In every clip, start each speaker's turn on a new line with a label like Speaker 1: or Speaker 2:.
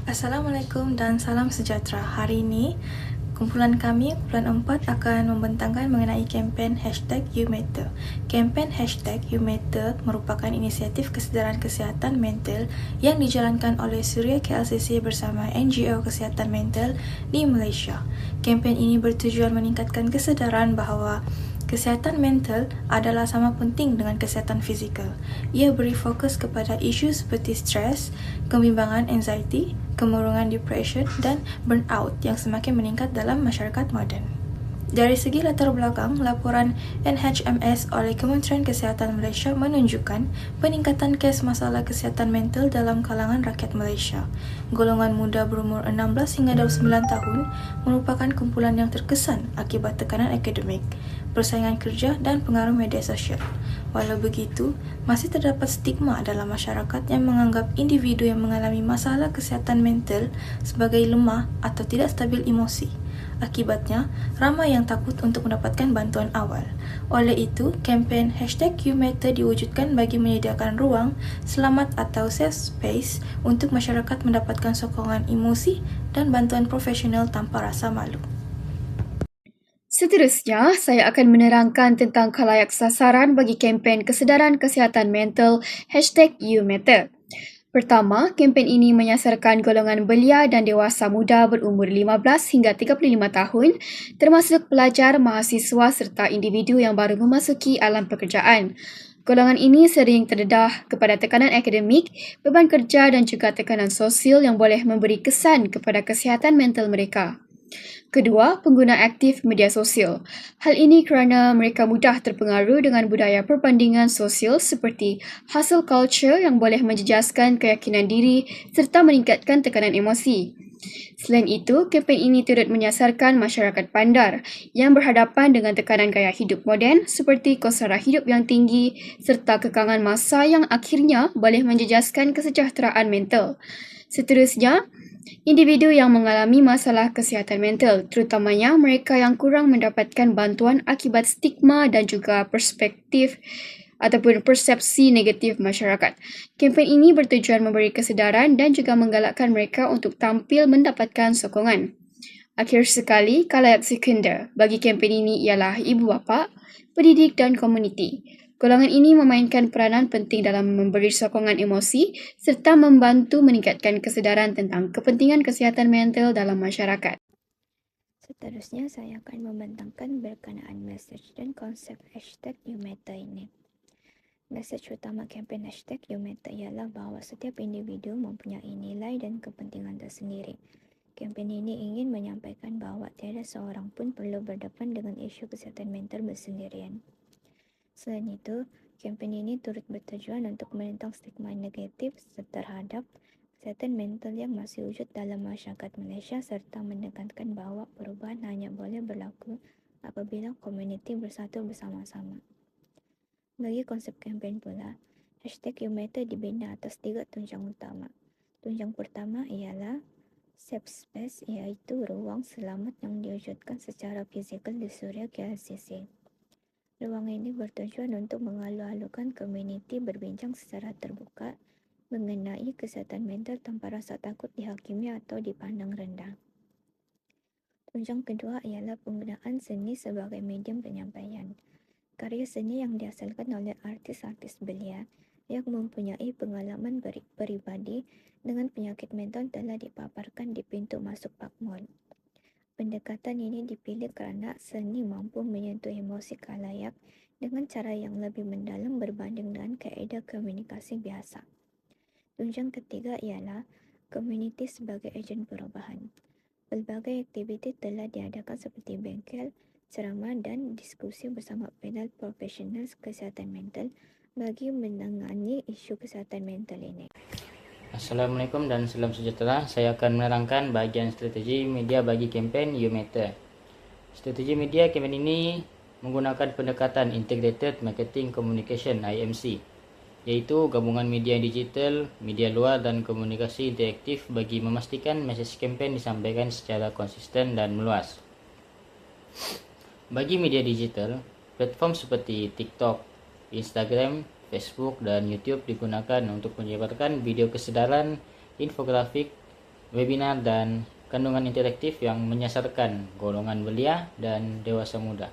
Speaker 1: Assalamualaikum dan salam sejahtera. Hari ini, kumpulan kami, kumpulan 4 akan membentangkan mengenai kempen #YouMatter. Kempen #YouMatter merupakan inisiatif kesedaran kesihatan mental yang dijalankan oleh Suria KLCC bersama NGO Kesihatan Mental di Malaysia. Kempen ini bertujuan meningkatkan kesedaran bahawa kesihatan mental adalah sama penting dengan kesihatan fizikal. Ia beri fokus kepada isu seperti stres, kebimbangan anxiety, kemurungan depression dan burnout yang semakin meningkat dalam masyarakat moden. Dari segi latar belakang, laporan NHMS oleh Kementerian Kesihatan Malaysia menunjukkan peningkatan kes masalah kesihatan mental dalam kalangan rakyat Malaysia. Golongan muda berumur 16 hingga 29 tahun merupakan kumpulan yang terkesan akibat tekanan akademik, persaingan kerja dan pengaruh media sosial. Walau begitu, masih terdapat stigma dalam masyarakat yang menganggap individu yang mengalami masalah kesihatan mental sebagai lemah atau tidak stabil emosi. Akibatnya, ramai yang takut untuk mendapatkan bantuan awal. Oleh itu, kempen #YouMatter diwujudkan bagi menyediakan ruang selamat atau safe space untuk masyarakat mendapatkan sokongan emosi dan bantuan profesional tanpa rasa malu.
Speaker 2: Seterusnya, saya akan menerangkan tentang khalayak sasaran bagi kempen kesedaran kesihatan mental #YouMatter. Pertama, kempen ini menyasarkan golongan belia dan dewasa muda berumur 15 hingga 35 tahun, termasuk pelajar, mahasiswa serta individu yang baru memasuki alam pekerjaan. Golongan ini sering terdedah kepada tekanan akademik, beban kerja dan juga tekanan sosial yang boleh memberi kesan kepada kesihatan mental mereka. Kedua, pengguna aktif media sosial. Hal ini kerana mereka mudah terpengaruh dengan budaya perbandingan sosial seperti hustle culture yang boleh menjejaskan keyakinan diri serta meningkatkan tekanan emosi. Selain itu, kempen ini turut menyasarkan masyarakat bandar yang berhadapan dengan tekanan gaya hidup moden seperti kos sara hidup yang tinggi serta kekangan masa yang akhirnya boleh menjejaskan kesejahteraan mental. Seterusnya, individu yang mengalami masalah kesihatan mental, terutamanya mereka yang kurang mendapatkan bantuan akibat stigma dan juga perspektif ataupun persepsi negatif masyarakat. Kempen ini bertujuan memberi kesedaran dan juga menggalakkan mereka untuk tampil mendapatkan sokongan. Akhir sekali, khalayak sekunder bagi kempen ini ialah ibu bapa, pendidik dan komuniti. Golongan ini memainkan peranan penting dalam memberi sokongan emosi serta membantu meningkatkan kesedaran tentang kepentingan kesihatan mental dalam masyarakat.
Speaker 3: Seterusnya, saya akan membentangkan berkenaan mesej dan konsep #YouMatter ini. Mesej utama kempen #YouMatter ialah bahawa setiap individu mempunyai nilai dan kepentingan tersendiri. Kempen ini ingin menyampaikan bahawa tiada seorang pun perlu berdepan dengan isu kesihatan mental bersendirian. Selain itu, kempen ini turut bertujuan untuk menentang stigma negatif terhadap kesihatan mental yang masih wujud dalam masyarakat Malaysia serta menekankan bahawa perubahan hanya boleh berlaku apabila komuniti bersatu bersama-sama. Bagi konsep kempen pula, #YouMatter dibina atas 3 tunjang utama. Tunjang pertama ialah safe space, iaitu ruang selamat yang diwujudkan secara fizikal di Suria KLCC. Ruang ini bertujuan untuk mengalu-alukan komuniti berbincang secara terbuka mengenai kesihatan mental tanpa rasa takut dihakimi atau dipandang rendah. Tunjang kedua ialah penggunaan seni sebagai medium penyampaian. Karya seni yang dihasilkan oleh artis-artis belia yang mempunyai pengalaman peribadi dengan penyakit mental telah dipaparkan di pintu masuk Park Mall. Pendekatan ini dipilih kerana seni mampu menyentuh emosi khalayak dengan cara yang lebih mendalam berbanding dengan kaedah komunikasi biasa. Tunjang ketiga ialah komuniti sebagai ejen perubahan. Pelbagai aktiviti telah diadakan seperti bengkel, ceramah dan diskusi bersama panel profesional kesihatan mental bagi menangani isu kesihatan mental ini.
Speaker 4: Assalamualaikum dan salam sejahtera. Saya akan menerangkan bahagian strategi media bagi kempen YouMatter. Strategi media kempen ini menggunakan pendekatan Integrated Marketing Communication (IMC), iaitu gabungan media digital, media luar dan komunikasi interaktif bagi memastikan mesej kempen disampaikan secara konsisten dan meluas. Bagi media digital, platform seperti TikTok, Instagram, Facebook dan YouTube digunakan untuk menyebarkan video kesedaran, infografik, webinar, dan kandungan interaktif yang menyasarkan golongan belia dan dewasa muda.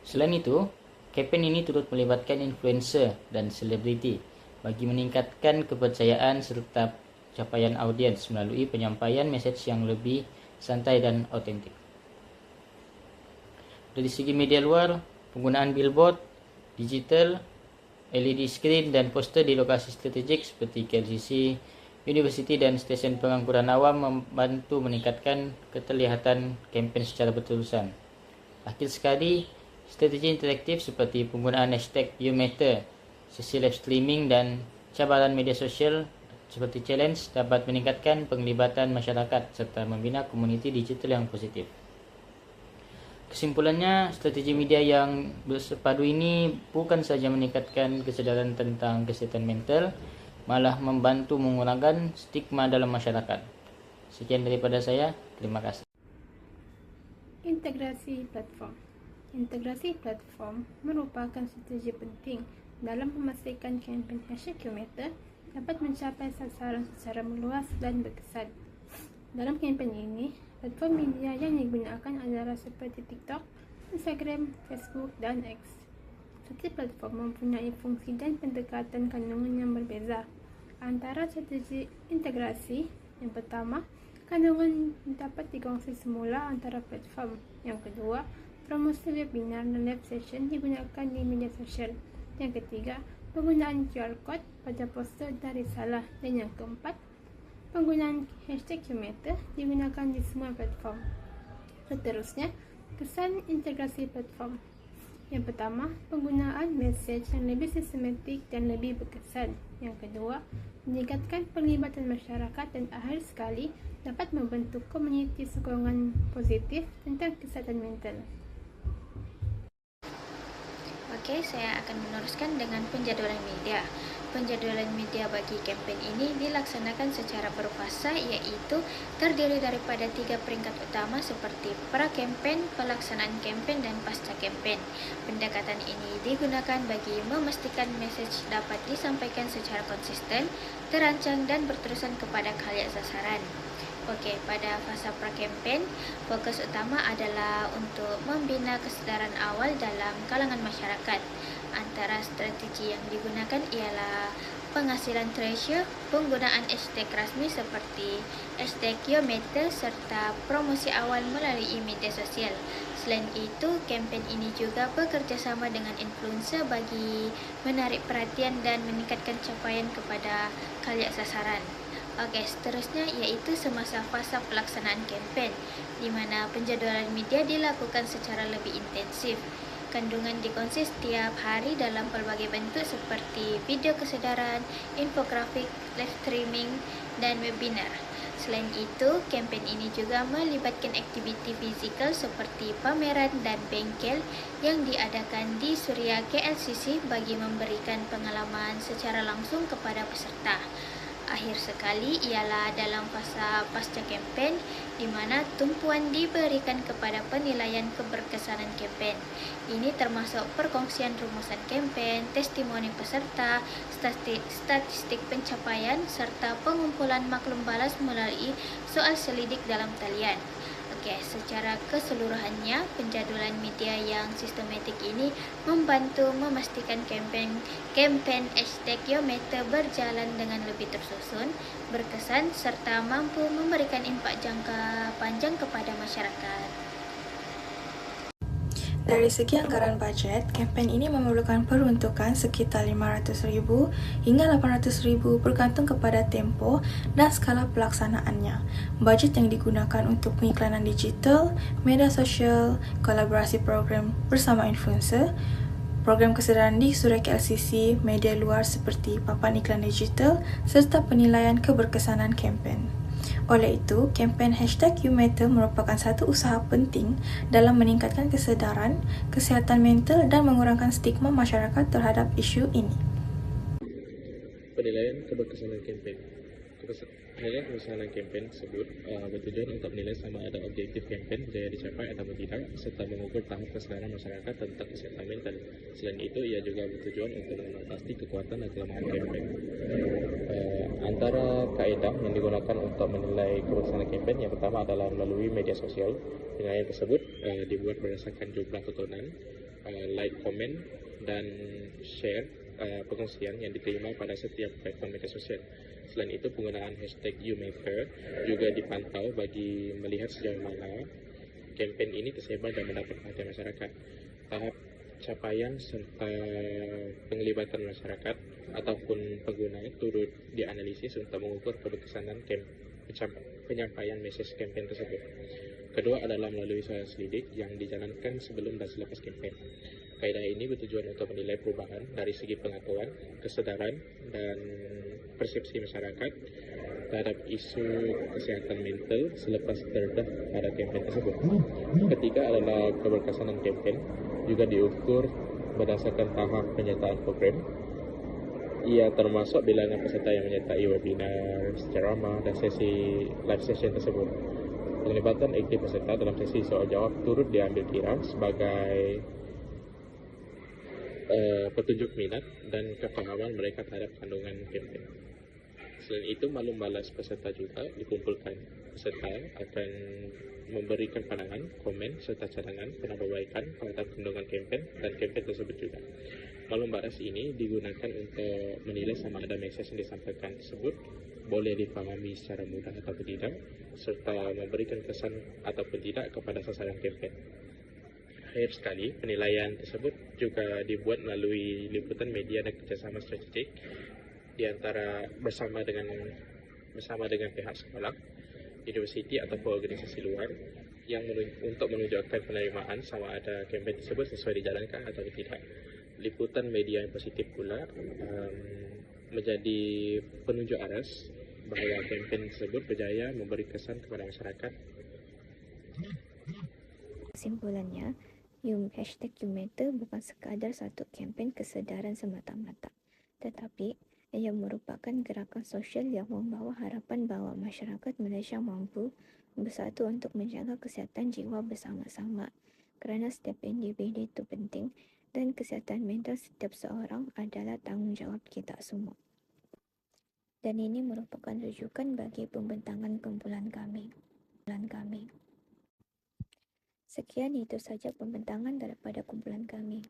Speaker 4: Selain itu, kempen ini turut melibatkan influencer dan selebriti bagi meningkatkan kepercayaan serta capaian audiens melalui penyampaian message yang lebih santai dan otentik. Dari segi media luar, penggunaan billboard, digital, LED screen, dan poster di lokasi strategik seperti KLCC, universiti, dan stesen pengangkutan awam membantu meningkatkan keterlihatan kempen secara berterusan. Akhir sekali, strategi interaktif seperti penggunaan hashtag YouMatter, sesi live streaming, dan cabaran media sosial seperti challenge dapat meningkatkan penglibatan masyarakat serta membina komuniti digital yang positif. Kesimpulannya, strategi media yang bersepadu ini bukan saja meningkatkan kesedaran tentang kesehatan mental, malah membantu mengurangkan stigma dalam masyarakat. Sekian daripada saya, terima kasih.
Speaker 5: Integrasi platform. Integrasi platform merupakan strategi penting dalam memastikan kempen #YouMatter dapat mencapai sasaran secara meluas dan berkesan. Dalam kempen ini, platform media yang digunakan adalah seperti TikTok, Instagram, Facebook, dan X. Setiap platform mempunyai fungsi dan pendekatan kandungan yang berbeza. Antara strategi integrasi, yang pertama, kandungan dapat digongsi semula antara platform. Yang kedua, promosi webinar dan live session digunakan di media sosial. Yang ketiga, penggunaan QR Code pada poster dan risalah. Dan yang keempat, penggunaan #YouMatter digunakan di semua platform. Seterusnya, kesan integrasi platform. Yang pertama, penggunaan message yang lebih sistematik dan lebih berkesan. Yang kedua, meningkatkan pelibatan masyarakat, dan akhir sekali dapat membentuk komuniti sokongan positif tentang kesehatan mental.
Speaker 3: Oke, saya akan meneruskan dengan penjadwalan media. Penjadwalan media bagi kempen ini dilaksanakan secara berfasa, yaitu terdiri daripada 3 peringkat utama seperti pra-kempen, pelaksanaan kempen, dan pasca kempen. Pendekatan ini digunakan bagi memastikan message dapat disampaikan secara konsisten, terancang, dan berterusan kepada khalayak sasaran. Oke, pada fasa pra-kempen, fokus utama adalah untuk membina kesedaran awal dalam kalangan masyarakat. Antara strategi yang digunakan ialah penghasilan treasure, penggunaan hashtag rasmi seperti #YouMatter, serta promosi awal melalui media sosial. Selain itu, kempen ini juga bekerjasama dengan influencer bagi menarik perhatian dan meningkatkan capaian kepada khalayak sasaran. Oke, seterusnya yaitu semasa fasa pelaksanaan kempen, di mana penjadwalan media dilakukan secara lebih intensif. Kandungan dikongsi setiap hari dalam pelbagai bentuk seperti video kesedaran, infografik, live streaming, dan webinar. Selain itu, kempen ini juga melibatkan aktiviti fizikal seperti pameran dan bengkel yang diadakan di Suria KLCC bagi memberikan pengalaman secara langsung kepada peserta. Akhir sekali ialah dalam fasa pasca kempen, di mana tumpuan diberikan kepada penilaian keberkesanan kempen. Ini termasuk perkongsian rumusan kempen, testimoni peserta, statistik pencapaian, serta pengumpulan maklum balas melalui soal selidik dalam talian. Oke, secara keseluruhannya, penjadwalan media yang sistematik ini membantu memastikan kempen #YouMatter berjalan dengan lebih tersusun, berkesan, serta mampu memberikan impak jangka panjang kepada masyarakat.
Speaker 1: Dari segi anggaran bajet, kempen ini memerlukan peruntukan sekitar RM500,000 hingga RM800,000 bergantung kepada tempo dan skala pelaksanaannya. Bajet yang digunakan untuk pengiklanan digital, media sosial, kolaborasi program bersama influencer, program kesedaran di Suria KLCC, media luar seperti papan iklan digital, serta penilaian keberkesanan kempen. Oleh itu, kempen #YouMatter merupakan satu usaha penting dalam meningkatkan kesedaran, kesihatan mental, dan mengurangkan stigma masyarakat terhadap isu ini.
Speaker 6: Penilaian keberkesanan kempen. Penilaian pelaksanaan kempen tersebut bertujuan untuk menilai sama ada objektif kempen jaya dicapai atau tidak, serta mengukur tahap kesadaran masyarakat tentang kesehatan mental. Selain itu, ia juga bertujuan untuk mengenal pasti kekuatan dan kelemahan kempen. Antara kaedah yang digunakan untuk menilai pelaksanaan kempen yang pertama adalah melalui media sosial. Penilaian tersebut dibuat berdasarkan jumlah tontonan, like, komen, dan share pengungsian yang diterima pada setiap platform media sosial. Selain itu, penggunaan hashtag YouMatter juga dipantau bagi melihat sejauh mana kempen ini tersebar dan mendapat perhatian masyarakat. Tahap capaian serta penglibatan masyarakat ataupun pengguna turut dianalisis untuk mengukur keberkesanan penyampaian mesej kempen tersebut. Kedua adalah melalui soal selidik yang dijalankan sebelum dan selepas kempen. Kaedah ini bertujuan untuk menilai perubahan dari segi pengetahuan, kesadaran, dan persepsi masyarakat terhadap isu kesehatan mental selepas terdedah pada kempen tersebut. Ketiga adalah keberkesanan kempen, juga diukur berdasarkan tahap penyertaan program. Ia termasuk bilangan peserta yang menyertai webinar, ceramah, dan sesi live session tersebut. Penglibatan aktif peserta dalam sesi soal jawab turut diambil kira sebagai petunjuk minat dan kefahaman mereka terhadap kandungan kempen. Selain itu, maklum balas peserta juga dikumpulkan. Peserta akan memberikan pandangan, komen, serta cadangan penambahbaikan terhadap kandungan kempen dan kempen tersebut juga. Maklum balas ini digunakan untuk menilai sama ada mesej yang disampaikan tersebut boleh dipahami secara mudah atau tidak, serta memberikan kesan ataupun tidak kepada sasaran kempen. Akhir sekali, penilaian tersebut juga dibuat melalui liputan media dan kerjasama strategik di antara bersama dengan pihak sekolah, universiti ataupun organisasi luar yang untuk menunjukkan penerimaan sama ada kempen tersebut sesuai dijalankan atau tidak. Liputan media yang positif pula menjadi penunjuk aras bahawa kempen tersebut berjaya memberi kesan kepada masyarakat.
Speaker 3: Kesimpulannya, hashtag YouMatter bukan sekadar satu kempen kesedaran semata-mata, tetapi ia merupakan gerakan sosial yang membawa harapan bahawa masyarakat Malaysia mampu bersatu untuk menjaga kesihatan jiwa bersama-sama, kerana setiap individu itu penting dan kesihatan mental setiap seorang adalah tanggungjawab kita semua. Dan ini merupakan rujukan bagi pembentangan kumpulan kami. Sekian, itu saja pembentangan daripada kumpulan kami.